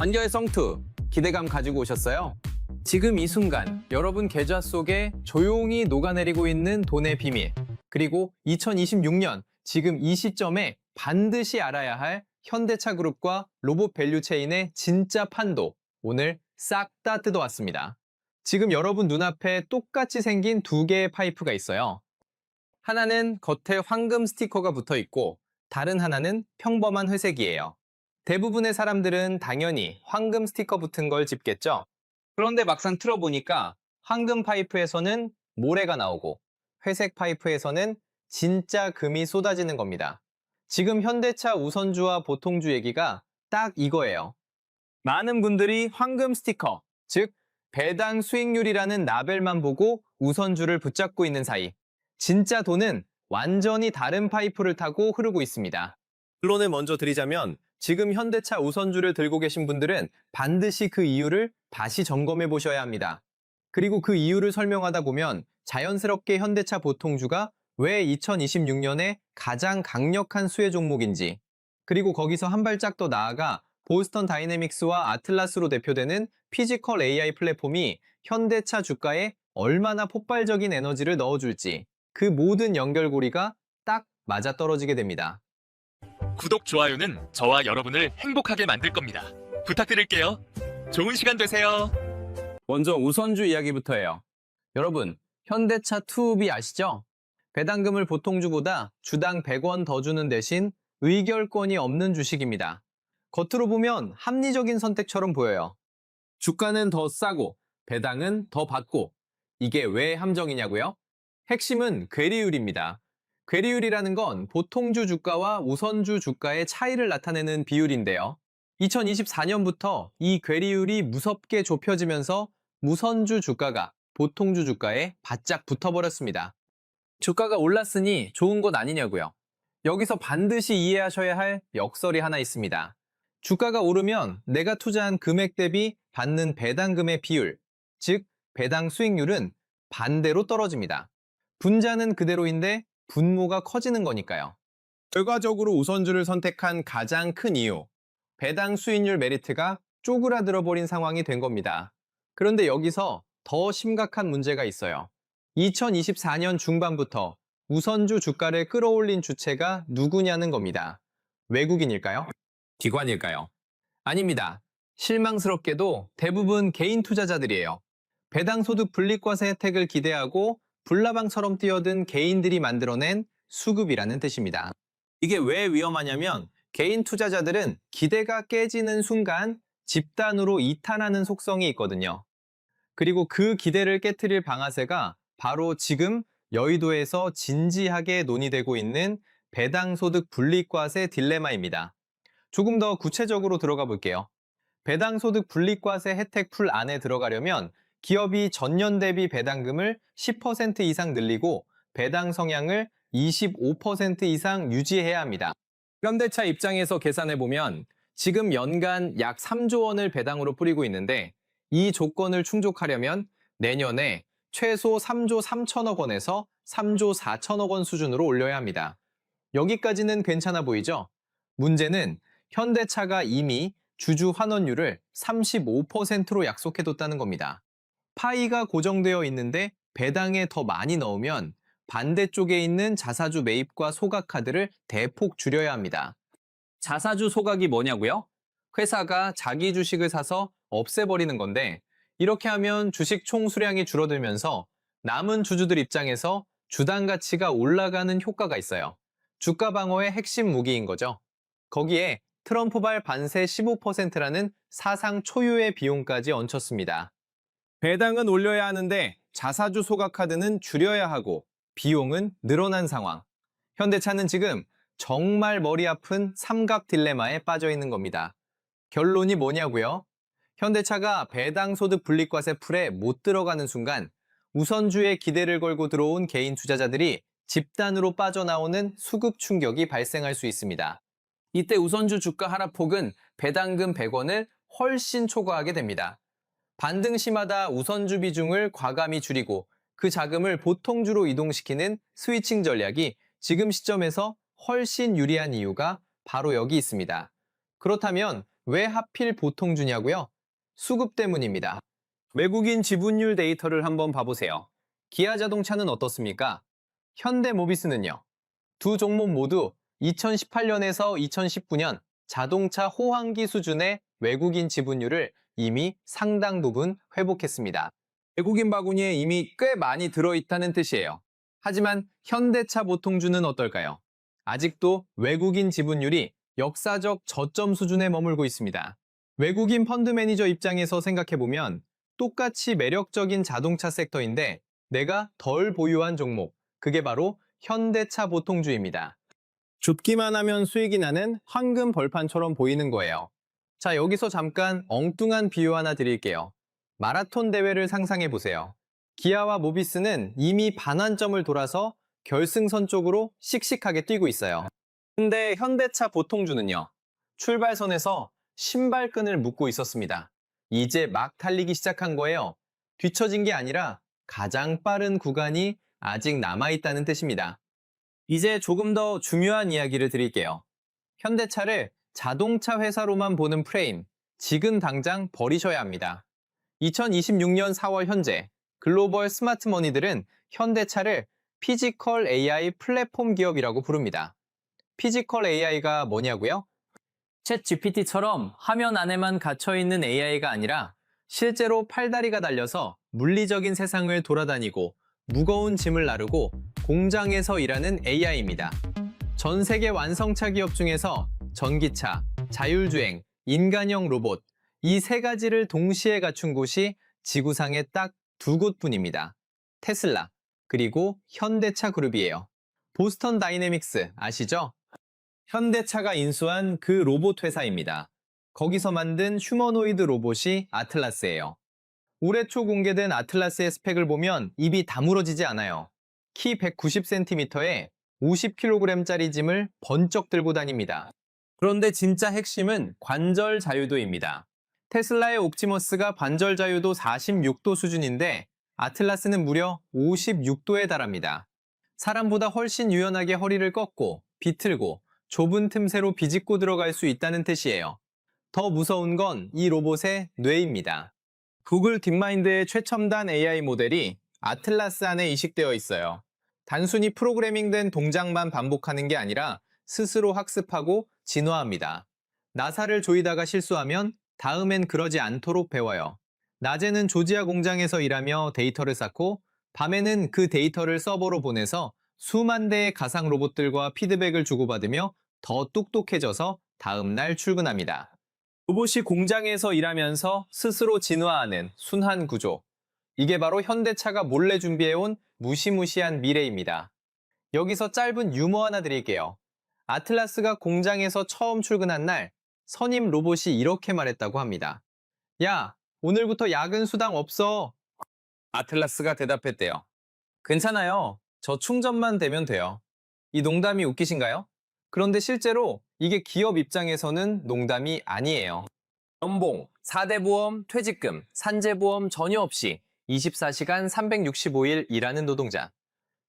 반겨의 성투, 기대감 가지고 오셨어요? 지금 이 순간 여러분 계좌 속에 조용히 녹아내리고 있는 돈의 비밀, 그리고 2026년 지금 이 시점에 반드시 알아야 할 현대차 그룹과 로봇 밸류체인의 진짜 판도, 오늘 싹 다 뜯어왔습니다. 지금 여러분 눈앞에 똑같이 생긴 두 개의 파이프가 있어요. 하나는 겉에 황금 스티커가 붙어 있고 다른 하나는 평범한 회색이에요. 대부분의 사람들은 당연히 황금 스티커 붙은 걸 집겠죠? 그런데 막상 틀어보니까 황금 파이프에서는 모래가 나오고 회색 파이프에서는 진짜 금이 쏟아지는 겁니다. 지금 현대차 우선주와 보통주 얘기가 딱 이거예요. 많은 분들이 황금 스티커, 즉 배당 수익률이라는 라벨만 보고 우선주를 붙잡고 있는 사이, 진짜 돈은 완전히 다른 파이프를 타고 흐르고 있습니다. 결론을 먼저 드리자면 지금 현대차 우선주를 들고 계신 분들은 반드시 그 이유를 다시 점검해 보셔야 합니다. 그리고 그 이유를 설명하다 보면 자연스럽게 현대차 보통주가 왜 2026년에 가장 강력한 수혜 종목인지, 그리고 거기서 한 발짝 더 나아가 보스턴 다이내믹스와 아틀라스로 대표되는 피지컬 AI 플랫폼이 현대차 주가에 얼마나 폭발적인 에너지를 넣어줄지, 그 모든 연결고리가 딱 맞아떨어지게 됩니다. 구독, 좋아요는 저와 여러분을 행복하게 만들 겁니다. 부탁드릴게요. 좋은 시간 되세요. 먼저 우선주 이야기부터 해요. 여러분, 현대차 투우비 아시죠? 배당금을 보통주보다 주당 100원 더 주는 대신 의결권이 없는 주식입니다. 겉으로 보면 합리적인 선택처럼 보여요. 주가는 더 싸고 배당은 더 받고, 이게 왜 함정이냐고요? 핵심은 괴리율입니다. 괴리율이라는 건 보통주 주가와 우선주 주가의 차이를 나타내는 비율인데요. 2024년부터 이 괴리율이 무섭게 좁혀지면서 우선주 주가가 보통주 주가에 바짝 붙어버렸습니다. 주가가 올랐으니 좋은 것 아니냐고요. 여기서 반드시 이해하셔야 할 역설이 하나 있습니다. 주가가 오르면 내가 투자한 금액 대비 받는 배당금의 비율, 즉 배당 수익률은 반대로 떨어집니다. 분자는 그대로인데 분모가 커지는 거니까요. 결과적으로 우선주를 선택한 가장 큰 이유, 배당 수익률 메리트가 쪼그라들어 버린 상황이 된 겁니다. 그런데 여기서 더 심각한 문제가 있어요. 2024년 중반부터 우선주 주가를 끌어올린 주체가 누구냐는 겁니다. 외국인일까요? 기관일까요? 아닙니다. 실망스럽게도 대부분 개인 투자자들이에요. 배당소득 분리과세 혜택을 기대하고 불나방처럼 뛰어든 개인들이 만들어낸 수급이라는 뜻입니다. 이게 왜 위험하냐면 개인 투자자들은 기대가 깨지는 순간 집단으로 이탈하는 속성이 있거든요. 그리고 그 기대를 깨트릴 방아쇠가 바로 지금 여의도에서 진지하게 논의되고 있는 배당소득 분리과세 딜레마입니다. 조금 더 구체적으로 들어가 볼게요. 배당소득 분리과세 혜택 풀 안에 들어가려면 기업이 전년 대비 배당금을 10% 이상 늘리고 배당 성향을 25% 이상 유지해야 합니다. 현대차 입장에서 계산해보면 지금 연간 약 3조 원을 배당으로 뿌리고 있는데 이 조건을 충족하려면 내년에 최소 3조 3천억 원에서 3조 4천억 원 수준으로 올려야 합니다. 여기까지는 괜찮아 보이죠? 문제는 현대차가 이미 주주 환원율을 35%로 약속해뒀다는 겁니다. 파이가 고정되어 있는데 배당에 더 많이 넣으면 반대쪽에 있는 자사주 매입과 소각 카드를 대폭 줄여야 합니다. 자사주 소각이 뭐냐고요? 회사가 자기 주식을 사서 없애버리는 건데, 이렇게 하면 주식 총 수량이 줄어들면서 남은 주주들 입장에서 주당 가치가 올라가는 효과가 있어요. 주가 방어의 핵심 무기인 거죠. 거기에 트럼프발 반세 15%라는 사상 초유의 비용까지 얹혔습니다. 배당은 올려야 하는데 자사주 소각 카드는 줄여야 하고 비용은 늘어난 상황. 현대차는 지금 정말 머리 아픈 삼각 딜레마에 빠져 있는 겁니다. 결론이 뭐냐고요? 현대차가 배당소득 분리과세 풀에 못 들어가는 순간 우선주에 기대를 걸고 들어온 개인 투자자들이 집단으로 빠져나오는 수급 충격이 발생할 수 있습니다. 이때 우선주 주가 하락폭은 배당금 100원을 훨씬 초과하게 됩니다. 반등 시마다 우선주 비중을 과감히 줄이고 그 자금을 보통주로 이동시키는 스위칭 전략이 지금 시점에서 훨씬 유리한 이유가 바로 여기 있습니다. 그렇다면 왜 하필 보통주냐고요? 수급 때문입니다. 외국인 지분율 데이터를 한번 봐보세요. 기아 자동차는 어떻습니까? 현대모비스는요. 두 종목 모두 2018년에서 2019년 자동차 호황기 수준의 외국인 지분율을 이미 상당 부분 회복했습니다. 외국인 바구니에 이미 꽤 많이 들어있다는 뜻이에요. 하지만 현대차 보통주는 어떨까요? 아직도 외국인 지분율이 역사적 저점 수준에 머물고 있습니다. 외국인 펀드 매니저 입장에서 생각해보면 똑같이 매력적인 자동차 섹터인데 내가 덜 보유한 종목, 그게 바로 현대차 보통주입니다. 줍기만 하면 수익이 나는 황금 벌판처럼 보이는 거예요. 자, 여기서 잠깐 엉뚱한 비유 하나 드릴게요. 마라톤 대회를 상상해 보세요. 기아와 모비스는 이미 반환점을 돌아서 결승선 쪽으로 씩씩하게 뛰고 있어요. 근데 현대차 보통주는요. 출발선에서 신발끈을 묶고 있었습니다. 이제 막 달리기 시작한 거예요. 뒤처진 게 아니라 가장 빠른 구간이 아직 남아있다는 뜻입니다. 이제 조금 더 중요한 이야기를 드릴게요. 현대차를 자동차 회사로만 보는 프레임, 지금 당장 버리셔야 합니다. 2026년 4월 현재 글로벌 스마트머니들은 현대차를 피지컬 AI 플랫폼 기업이라고 부릅니다. 피지컬 AI가 뭐냐고요? 챗 GPT처럼 화면 안에만 갇혀있는 AI가 아니라 실제로 팔다리가 달려서 물리적인 세상을 돌아다니고 무거운 짐을 나르고 공장에서 일하는 AI입니다. 전 세계 완성차 기업 중에서 전기차, 자율주행, 인간형 로봇, 이 세 가지를 동시에 갖춘 곳이 지구상에 딱 두 곳뿐입니다. 테슬라, 그리고 현대차 그룹이에요. 보스턴 다이내믹스 아시죠? 현대차가 인수한 그 로봇 회사입니다. 거기서 만든 휴머노이드 로봇이 아틀라스예요. 올해 초 공개된 아틀라스의 스펙을 보면 입이 다물어지지 않아요. 키 190cm에 50kg짜리 짐을 번쩍 들고 다닙니다. 그런데 진짜 핵심은 관절 자유도입니다. 테슬라의 옵티머스가 관절 자유도 46도 수준인데 아틀라스는 무려 56도에 달합니다. 사람보다 훨씬 유연하게 허리를 꺾고 비틀고 좁은 틈새로 비집고 들어갈 수 있다는 뜻이에요. 더 무서운 건 이 로봇의 뇌입니다. 구글 딥마인드의 최첨단 AI 모델이 아틀라스 안에 이식되어 있어요. 단순히 프로그래밍된 동작만 반복하는 게 아니라 스스로 학습하고 진화합니다. 나사를 조이다가 실수하면 다음엔 그러지 않도록 배워요. 낮에는 조지아 공장에서 일하며 데이터를 쌓고 밤에는 그 데이터를 서버로 보내서 수만 대의 가상 로봇들과 피드백을 주고받으며 더 똑똑해져서 다음날 출근합니다. 로봇이 공장에서 일하면서 스스로 진화하는 순환 구조. 이게 바로 현대차가 몰래 준비해온 무시무시한 미래입니다. 여기서 짧은 유머 하나 드릴게요. 아틀라스가 공장에서 처음 출근한 날 선임 로봇이 이렇게 말했다고 합니다. 야, 오늘부터 야근 수당 없어. 아틀라스가 대답했대요. 괜찮아요. 저 충전만 되면 돼요. 이 농담이 웃기신가요? 그런데 실제로 이게 기업 입장에서는 농담이 아니에요. 연봉, 4대 보험, 퇴직금, 산재보험 전혀 없이 24시간 365일 일하는 노동자.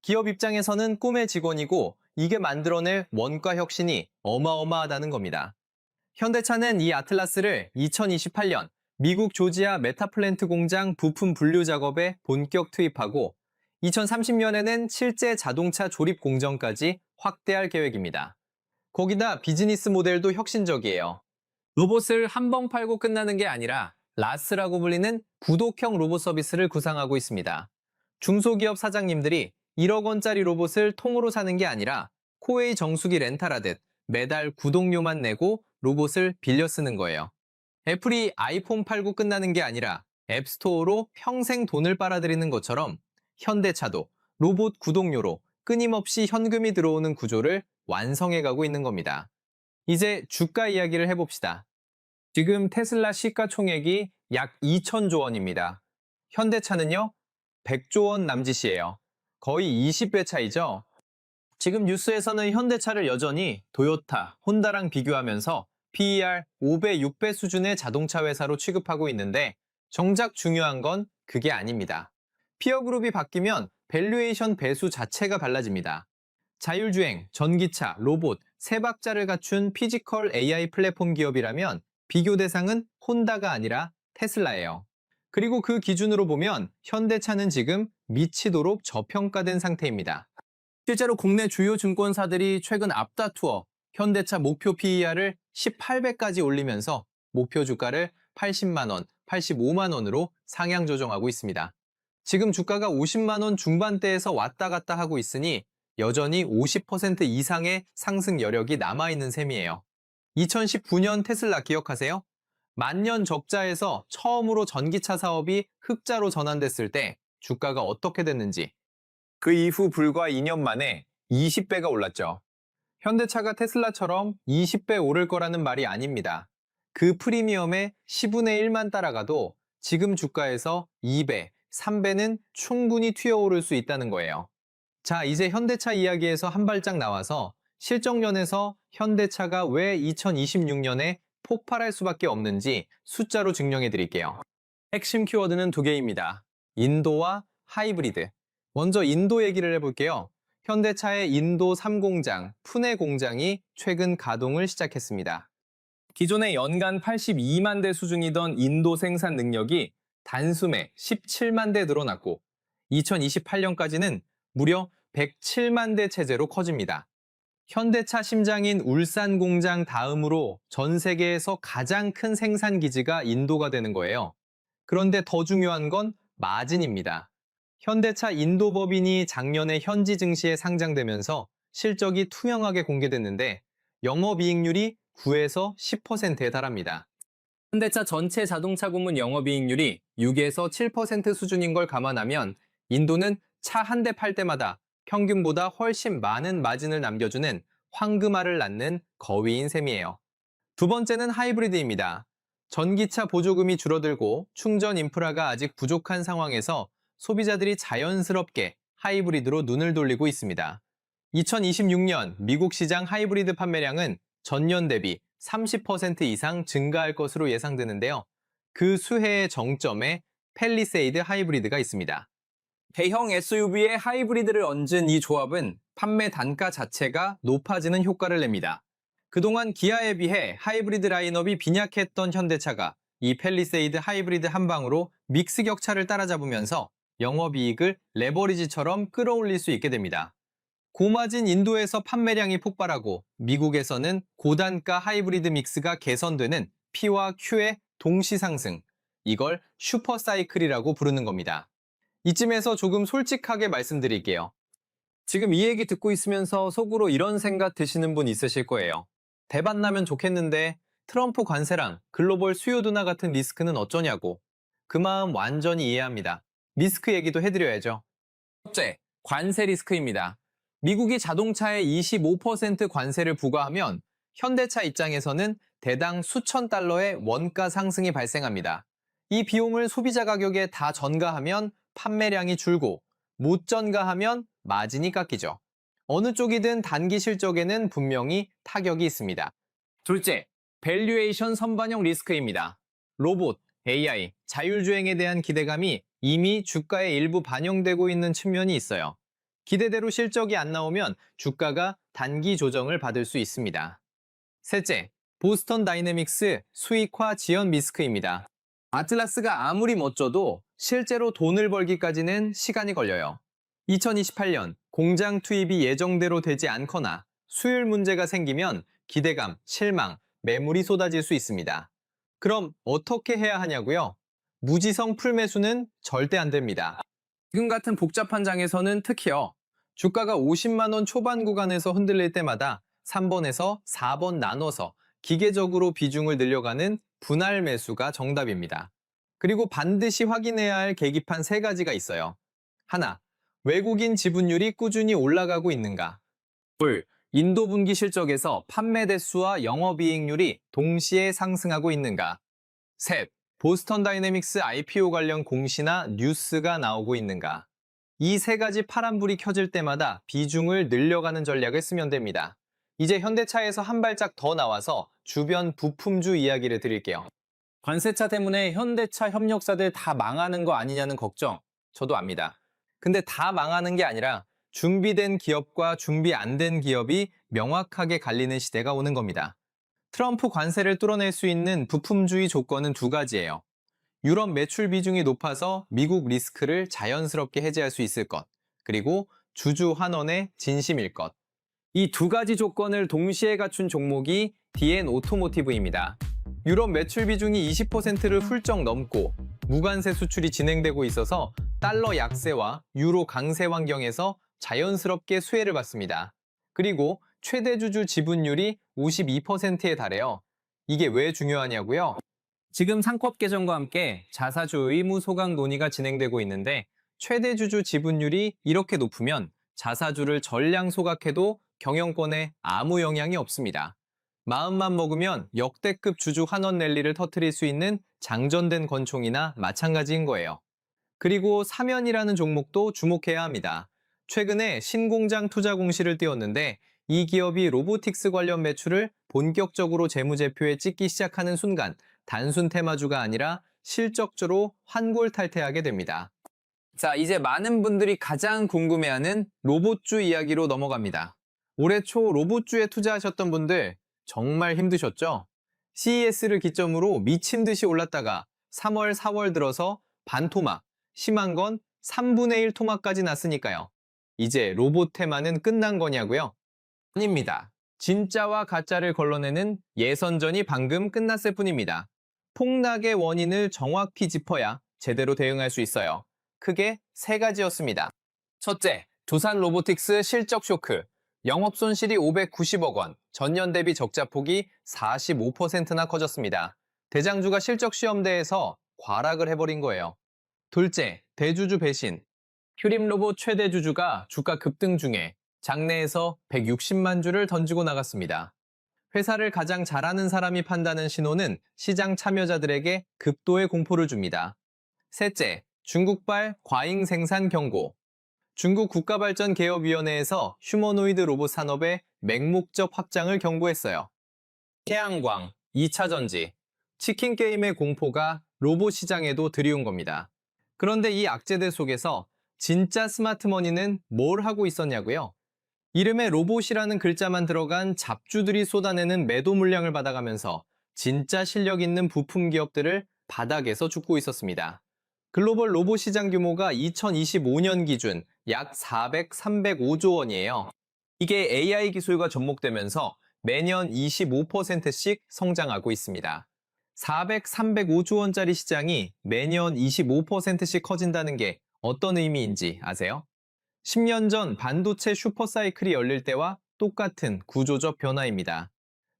기업 입장에서는 꿈의 직원이고 이게 만들어낼 원가 혁신이 어마어마하다는 겁니다. 현대차는 이 아틀라스를 2028년 미국 조지아 메타플랜트 공장 부품 분류 작업에 본격 투입하고 2030년에는 실제 자동차 조립 공정까지 확대할 계획입니다. 거기다 비즈니스 모델도 혁신적이에요. 로봇을 한 번 팔고 끝나는 게 아니라 라스라고 불리는 구독형 로봇 서비스를 구상하고 있습니다. 중소기업 사장님들이 1억 원짜리 로봇을 통으로 사는 게 아니라 코웨이 정수기 렌탈하듯 매달 구독료만 내고 로봇을 빌려 쓰는 거예요. 애플이 아이폰 팔고 끝나는 게 아니라 앱스토어로 평생 돈을 빨아들이는 것처럼 현대차도 로봇 구독료로 끊임없이 현금이 들어오는 구조를 완성해가고 있는 겁니다. 이제 주가 이야기를 해봅시다. 지금 테슬라 시가총액이 약 2천조 원입니다. 현대차는요, 100조 원 남짓이에요. 거의 20배 차이죠? 지금 뉴스에서는 현대차를 여전히 도요타, 혼다랑 비교하면서 PER 5배, 6배 수준의 자동차 회사로 취급하고 있는데 정작 중요한 건 그게 아닙니다. 피어 그룹이 바뀌면 밸류에이션 배수 자체가 달라집니다. 자율주행, 전기차, 로봇, 세 박자를 갖춘 피지컬 AI 플랫폼 기업이라면 비교 대상은 혼다가 아니라 테슬라예요. 그리고 그 기준으로 보면 현대차는 지금 미치도록 저평가된 상태입니다. 실제로 국내 주요 증권사들이 최근 앞다투어 현대차 목표 PER을 18배까지 올리면서 목표 주가를 80만 원, 85만 원으로 상향 조정하고 있습니다. 지금 주가가 50만 원 중반대에서 왔다 갔다 하고 있으니 여전히 50% 이상의 상승 여력이 남아있는 셈이에요. 2019년 테슬라 기억하세요? 만년 적자에서 처음으로 전기차 사업이 흑자로 전환됐을 때 주가가 어떻게 됐는지, 그 이후 불과 2년 만에 20배가 올랐죠. 현대차가 테슬라처럼 20배 오를 거라는 말이 아닙니다. 그 프리미엄의 10분의 1만 따라가도 지금 주가에서 2배, 3배는 충분히 튀어오를 수 있다는 거예요. 자, 이제 현대차 이야기에서 한 발짝 나와서 실적면에서 현대차가 왜 2026년에 폭발할 수밖에 없는지 숫자로 증명해 드릴게요. 핵심 키워드는 두 개입니다. 인도와 하이브리드. 먼저 인도 얘기를 해볼게요. 현대차의 인도 3공장, 푸네 공장이 최근 가동을 시작했습니다. 기존에 연간 82만 대 수준이던 인도 생산 능력이 단숨에 17만 대 늘어났고 2028년까지는 무려 107만 대 체제로 커집니다. 현대차 심장인 울산 공장 다음으로 전 세계에서 가장 큰 생산 기지가 인도가 되는 거예요. 그런데 더 중요한 건 마진입니다. 현대차 인도 법인이 작년에 현지 증시에 상장되면서 실적이 투명하게 공개됐는데 영업이익률이 9에서 10%에 달합니다. 현대차 전체 자동차 부문 영업이익률이 6에서 7% 수준인 걸 감안하면 인도는 차 한 대 팔 때마다 평균보다 훨씬 많은 마진을 남겨주는 황금알을 낳는 거위인 셈이에요. 두 번째는 하이브리드입니다. 전기차 보조금이 줄어들고 충전 인프라가 아직 부족한 상황에서 소비자들이 자연스럽게 하이브리드로 눈을 돌리고 있습니다. 2026년 미국 시장 하이브리드 판매량은 전년 대비 30% 이상 증가할 것으로 예상되는데요. 그 수혜의 정점에 팰리세이드 하이브리드가 있습니다. 대형 SUV에 하이브리드를 얹은 이 조합은 판매 단가 자체가 높아지는 효과를 냅니다. 그동안 기아에 비해 하이브리드 라인업이 빈약했던 현대차가 이 팰리세이드 하이브리드 한 방으로 믹스 격차를 따라잡으면서 영업이익을 레버리지처럼 끌어올릴 수 있게 됩니다. 고마진 인도에서 판매량이 폭발하고 미국에서는 고단가 하이브리드 믹스가 개선되는 P와 Q의 동시 상승, 이걸 슈퍼사이클이라고 부르는 겁니다. 이쯤에서 조금 솔직하게 말씀드릴게요. 지금 이 얘기 듣고 있으면서 속으로 이런 생각 드시는 분 있으실 거예요. 대박 나면 좋겠는데 트럼프 관세랑 글로벌 수요 둔화 같은 리스크는 어쩌냐고. 그 마음 완전히 이해합니다. 리스크 얘기도 해드려야죠. 첫째, 관세 리스크입니다. 미국이 자동차에 25% 관세를 부과하면 현대차 입장에서는 대당 수천 달러의 원가 상승이 발생합니다. 이 비용을 소비자 가격에 다 전가하면 판매량이 줄고 못 전가하면 마진이 깎이죠. 어느 쪽이든 단기 실적에는 분명히 타격이 있습니다. 둘째, 밸류에이션 선반영 리스크입니다. 로봇, AI, 자율주행에 대한 기대감이 이미 주가에 일부 반영되고 있는 측면이 있어요. 기대대로 실적이 안 나오면 주가가 단기 조정을 받을 수 있습니다. 셋째, 보스턴 다이내믹스 수익화 지연 리스크입니다. 아틀라스가 아무리 멋져도 실제로 돈을 벌기까지는 시간이 걸려요. 2028년 공장 투입이 예정대로 되지 않거나 수율 문제가 생기면 기대감, 실망, 매물이 쏟아질 수 있습니다. 그럼 어떻게 해야 하냐고요? 무지성 풀매수는 절대 안 됩니다. 지금 같은 복잡한 장에서는 특히요. 주가가 50만 원 초반 구간에서 흔들릴 때마다 3번에서 4번 나눠서 기계적으로 비중을 늘려가는 분할 매수가 정답입니다. 그리고 반드시 확인해야 할 계기판 세 가지가 있어요. 하나, 외국인 지분율이 꾸준히 올라가고 있는가? 둘, 인도 분기 실적에서 판매 대수와 영업이익률이 동시에 상승하고 있는가? 셋, 보스턴 다이내믹스 IPO 관련 공시나 뉴스가 나오고 있는가? 이 세 가지 파란불이 켜질 때마다 비중을 늘려가는 전략을 쓰면 됩니다. 이제 현대차에서 한 발짝 더 나와서 주변 부품주 이야기를 드릴게요. 관세차 때문에 현대차 협력사들 다 망하는 거 아니냐는 걱정, 저도 압니다. 근데 다 망하는 게 아니라 준비된 기업과 준비 안 된 기업이 명확하게 갈리는 시대가 오는 겁니다. 트럼프 관세를 뚫어낼 수 있는 부품주의 조건은 두 가지예요. 유럽 매출 비중이 높아서 미국 리스크를 자연스럽게 해제할 수 있을 것, 그리고 주주 환원의 진심일 것. 이 두 가지 조건을 동시에 갖춘 종목이 DN 오토모티브입니다. 유럽 매출 비중이 20%를 훌쩍 넘고 무관세 수출이 진행되고 있어서 달러 약세와 유로 강세 환경에서 자연스럽게 수혜를 받습니다. 그리고 최대 주주 지분율이 52%에 달해요. 이게 왜 중요하냐고요? 지금 상법 개정과 함께 자사주 의무 소각 논의가 진행되고 있는데 최대 주주 지분율이 이렇게 높으면 자사주를 전량 소각해도 경영권에 아무 영향이 없습니다. 마음만 먹으면 역대급 주주 환원 랠리를 터뜨릴 수 있는 장전된 권총이나 마찬가지인 거예요. 그리고 사면이라는 종목도 주목해야 합니다. 최근에 신공장 투자 공시를 띄웠는데 이 기업이 로보틱스 관련 매출을 본격적으로 재무제표에 찍기 시작하는 순간 단순 테마주가 아니라 실적주로 환골탈태하게 됩니다. 자, 이제 많은 분들이 가장 궁금해하는 로봇주 이야기로 넘어갑니다. 올해 초 로봇주에 투자하셨던 분들 정말 힘드셨죠? CES를 기점으로 미친 듯이 올랐다가 3월, 4월 들어서 반토막, 심한 건 3분의 1 토막까지 났으니까요. 이제 로봇 테마는 끝난 거냐고요? 아닙니다. 진짜와 가짜를 걸러내는 예선전이 방금 끝났을 뿐입니다. 폭락의 원인을 정확히 짚어야 제대로 대응할 수 있어요. 크게 세 가지였습니다. 첫째, 두산 로보틱스 실적 쇼크. 영업 손실이 590억 원, 전년 대비 적자폭이 45%나 커졌습니다. 대장주가 실적 시험대에서 과락을 해버린 거예요. 둘째, 대주주 배신. 휴림 로봇 최대 주주가 주가 급등 중에 장내에서 160만 주를 던지고 나갔습니다. 회사를 가장 잘하는 사람이 판다는 신호는 시장 참여자들에게 급도의 공포를 줍니다. 셋째, 중국발 과잉 생산 경고. 중국 국가발전개혁위원회에서 휴머노이드 로봇 산업의 맹목적 확장을 경고했어요. 태양광, 2차 전지, 치킨 게임의 공포가 로봇 시장에도 들이온 겁니다. 그런데 이 악재들 속에서 진짜 스마트머니는 뭘 하고 있었냐고요? 이름에 로봇이라는 글자만 들어간 잡주들이 쏟아내는 매도 물량을 받아가면서 진짜 실력 있는 부품 기업들을 바닥에서 죽고 있었습니다. 글로벌 로봇 시장 규모가 2025년 기준 약 305조 원이에요. 이게 AI 기술과 접목되면서 매년 25%씩 성장하고 있습니다. 305조 원짜리 시장이 매년 25%씩 커진다는 게 어떤 의미인지 아세요? 10년 전 반도체 슈퍼사이클이 열릴 때와 똑같은 구조적 변화입니다.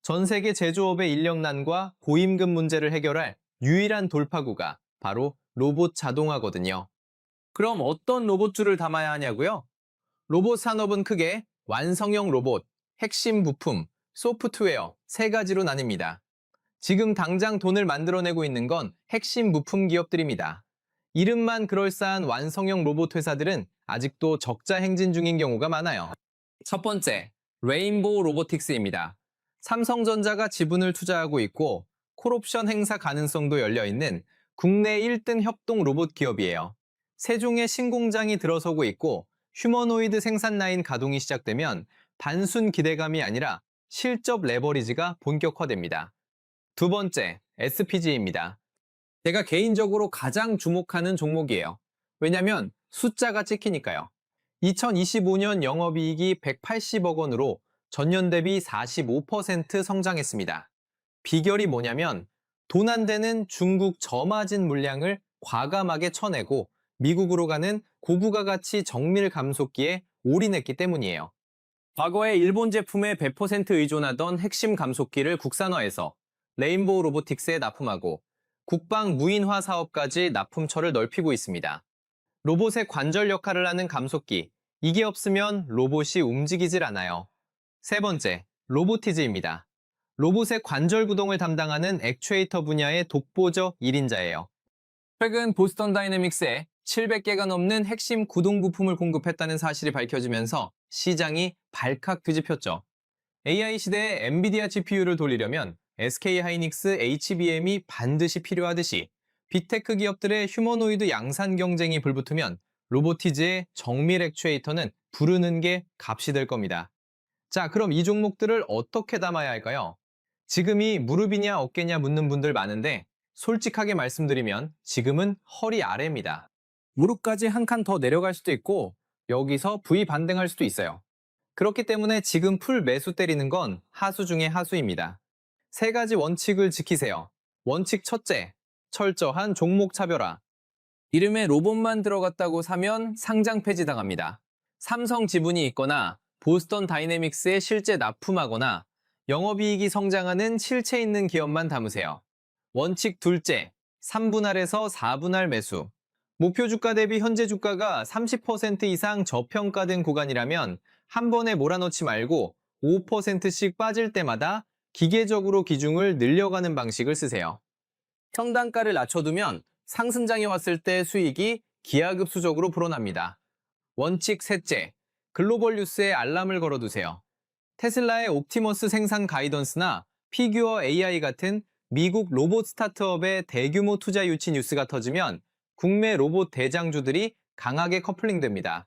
전 세계 제조업의 인력난과 고임금 문제를 해결할 유일한 돌파구가 바로 로봇 자동화거든요. 그럼 어떤 로봇주를 담아야 하냐고요? 로봇 산업은 크게 완성형 로봇, 핵심 부품, 소프트웨어 세 가지로 나뉩니다. 지금 당장 돈을 만들어내고 있는 건 핵심 부품 기업들입니다. 이름만 그럴싸한 완성형 로봇 회사들은 아직도 적자 행진 중인 경우가 많아요. 첫 번째, 레인보우 로보틱스입니다. 삼성전자가 지분을 투자하고 있고 콜옵션 행사 가능성도 열려있는 국내 1등 협동 로봇 기업이에요. 세종에 신공장이 들어서고 있고 휴머노이드 생산 라인 가동이 시작되면 단순 기대감이 아니라 실적 레버리지가 본격화됩니다. 두 번째, SPG입니다. 제가 개인적으로 가장 주목하는 종목이에요. 왜냐면 숫자가 찍히니까요. 2025년 영업이익이 180억 원으로 전년 대비 45% 성장했습니다. 비결이 뭐냐면 돈 안 되는 중국 저마진 물량을 과감하게 쳐내고 미국으로 가는 고부가 가치 정밀 감속기에 올인했기 때문이에요. 과거에 일본 제품에 100% 의존하던 핵심 감속기를 국산화해서 레인보우 로보틱스에 납품하고 국방 무인화 사업까지 납품처를 넓히고 있습니다. 로봇의 관절 역할을 하는 감속기, 이게 없으면 로봇이 움직이질 않아요. 세 번째, 로보티즈입니다. 로봇의 관절 구동을 담당하는 액추에이터 분야의 독보적 1인자예요. 최근 보스턴 다이내믹스에 700개가 넘는 핵심 구동 부품을 공급했다는 사실이 밝혀지면서 시장이 발칵 뒤집혔죠. AI 시대에 엔비디아 GPU를 돌리려면 SK 하이닉스 HBM이 반드시 필요하듯이 빅테크 기업들의 휴머노이드 양산 경쟁이 불붙으면 로보티즈의 정밀 액추에이터는 부르는 게 값이 될 겁니다. 자, 그럼 이 종목들을 어떻게 담아야 할까요? 지금이 무릎이냐 어깨냐 묻는 분들 많은데 솔직하게 말씀드리면 지금은 허리 아래입니다. 무릎까지 한 칸 더 내려갈 수도 있고 여기서 V 반등할 수도 있어요. 그렇기 때문에 지금 풀 매수 때리는 건 하수 중의 하수입니다. 세 가지 원칙을 지키세요. 원칙 첫째, 철저한 종목 차별화. 이름에 로봇만 들어갔다고 사면 상장 폐지당합니다. 삼성 지분이 있거나 보스턴 다이내믹스에 실제 납품하거나 영업이익이 성장하는 실체 있는 기업만 담으세요. 원칙 둘째, 3분할에서 4분할 매수. 목표 주가 대비 현재 주가가 30% 이상 저평가된 구간이라면 한 번에 몰아넣지 말고 5%씩 빠질 때마다 기계적으로 기중을 늘려가는 방식을 쓰세요. 평단가를 낮춰두면 상승장이 왔을 때 수익이 기하급수적으로 불어납니다. 원칙 셋째, 글로벌 뉴스에 알람을 걸어두세요. 테슬라의 옵티머스 생산 가이던스나 피규어 AI 같은 미국 로봇 스타트업의 대규모 투자 유치 뉴스가 터지면 국내 로봇 대장주들이 강하게 커플링됩니다.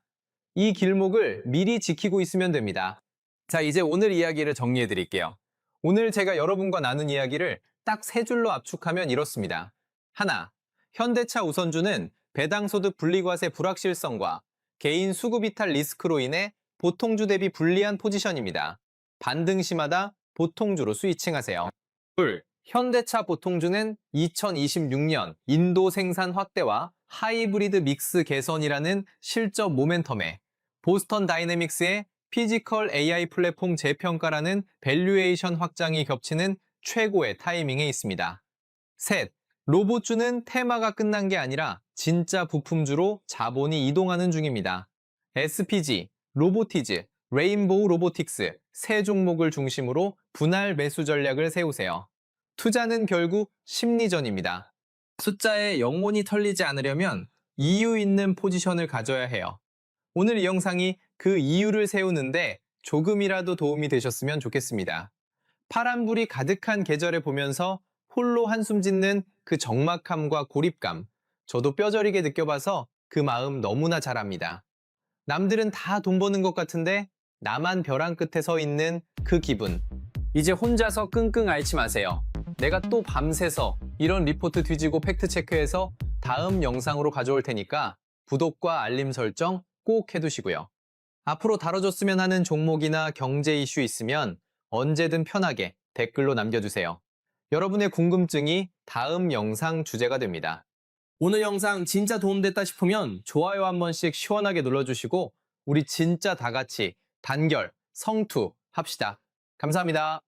이 길목을 미리 지키고 있으면 됩니다. 자, 이제 오늘 이야기를 정리해 드릴게요. 오늘 제가 여러분과 나눈 이야기를 딱 세 줄로 압축하면 이렇습니다. 하나, 현대차 우선주는 배당소득 분리과세 불확실성과 개인 수급 이탈 리스크로 인해 보통주 대비 불리한 포지션입니다. 반등 시마다 보통주로 스위칭하세요. 둘, 현대차 보통주는 2026년 인도 생산 확대와 하이브리드 믹스 개선이라는 실적 모멘텀에 보스턴 다이내믹스의 피지컬 AI 플랫폼 재평가라는 밸류에이션 확장이 겹치는 최고의 타이밍에 있습니다. 셋, 로봇주는 테마가 끝난 게 아니라 진짜 부품주로 자본이 이동하는 중입니다. SPG, 로보티즈, 레인보우 로보틱스 세 종목을 중심으로 분할 매수 전략을 세우세요. 투자는 결국 심리전입니다. 숫자에 영혼이 털리지 않으려면 이유 있는 포지션을 가져야 해요. 오늘 이 영상이 그 이유를 세우는데 조금이라도 도움이 되셨으면 좋겠습니다. 파란불이 가득한 계절에 보면서 홀로 한숨 짓는 그 적막함과 고립감, 저도 뼈저리게 느껴봐서 그 마음 너무나 잘 압니다. 남들은 다 돈 버는 것 같은데 나만 벼랑 끝에 서 있는 그 기분. 이제 혼자서 끙끙 앓지 마세요. 내가 또 밤새서 이런 리포트 뒤지고 팩트 체크해서 다음 영상으로 가져올 테니까 구독과 알림 설정 꼭 해두시고요. 앞으로 다뤄줬으면 하는 종목이나 경제 이슈 있으면 언제든 편하게 댓글로 남겨주세요. 여러분의 궁금증이 다음 영상 주제가 됩니다. 오늘 영상 진짜 도움됐다 싶으면 좋아요 한 번씩 시원하게 눌러주시고 우리 진짜 다 같이 단결, 성투 합시다. 감사합니다.